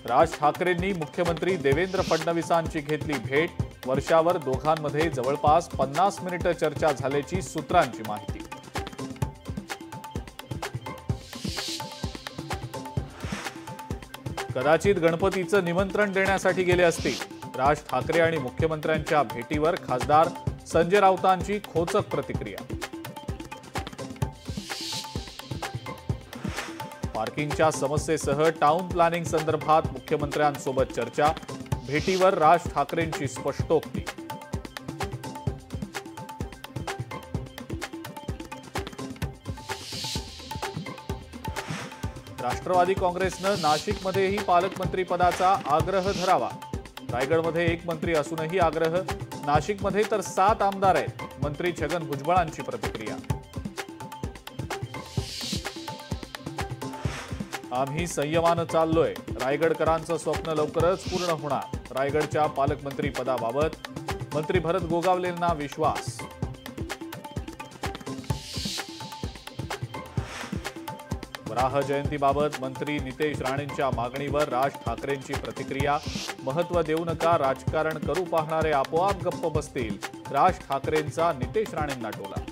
राज ठाकरेंनी मुख्यमंत्री देवेंद्र फडणवीसांची घेतली भेट। वर्षावर दोघांमध्ये जवळपास 50 मिनिटे चर्चा झाल्याची सूत्रांची माहिती। कदाचित गणपतीचं निमंत्रण देण्यासाठी गेले असतील। राज ठाकरे आणि मुख्यमंत्र्यांच्या भेटीवर खासदार संजय राऊतांची खोचक प्रतिक्रिया। पार्किंगच्या समस्येसह टाउन प्लॅनिंग संदर्भात मुख्यमंत्र्यांसोबत चर्चा। भेटीवर राज ठाकरेंची स्पष्टोक्ती। राष्ट्रवादी काँग्रेसनं नाशिकमध्येही पालकमंत्री पदाचा आग्रह धरावा। रायगडमध्ये एक मंत्री असूनही आग्रह। नाशिकमध्ये तर 7 आमदार आहेत। मंत्री छगन भुजबळांची प्रतिक्रिया। आम्ही संयमानं चाललोय। रायगडकरांचं स्वप्न लवकरच पूर्ण होणार। रायगडच्या पालकमंत्री पदाबाबत मंत्री भरत गोगावलेंना विश्वास। वराह जयंतीबाबत मंत्री नितेश राणेंच्या मागणीवर राज ठाकरेंची प्रतिक्रिया। महत्त्व देऊ नका, राजकारण करू पाहणारे आपोआप गप्प बसतील। राज ठाकरेंचा नितेश राणेंना टोला।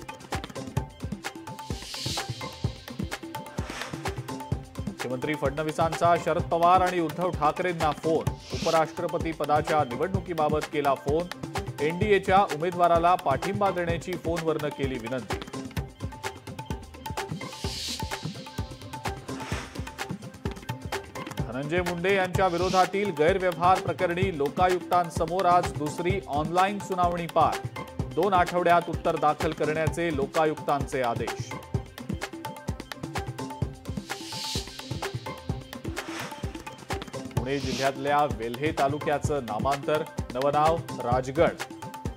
मुख्यमंत्री फडणवीसांचा शरद पवार आणि उद्धव ठाकरेंना फोन। उपराष्ट्रपती पदाच्या निवडणुकीबाबत केला फोन। एनडीएच्या उमेदवाराला पाठिंबा देण्याची फोनवरून केली विनंती। धनंजय मुंडे यांच्या विरोधातील गैरव्यवहार प्रकरणी लोकायुक्तांसमोर आज दुसरी ऑनलाईन सुनावणी पार। 2 आठवड्यात उत्तर दाखल करण्याचे लोकायुक्तांचे आदेश। पुणे जिल्ह्यातल्या वेल्हे तालुक्याचं नामांतर। नवनाव राजगड।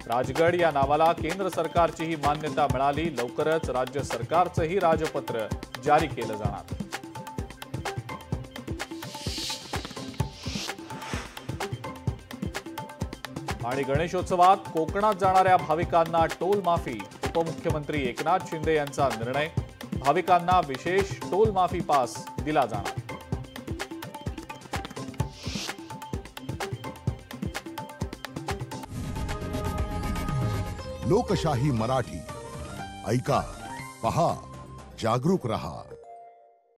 राजगड या नावाला केंद्र सरकारचीही मान्यता मिळाली। लवकरच राज्य सरकारचंही राजपत्र जारी केलं जाणार। आणि गणेशोत्सवात कोकणात जाणाऱ्या भाविकांना टोल माफी। उपमुख्यमंत्री एकनाथ शिंदे यांचा निर्णय। भाविकांना विशेष टोल माफी पास दिला जाणार। लोकशाही मराठी ऐका, पहा, जागरूक रहा।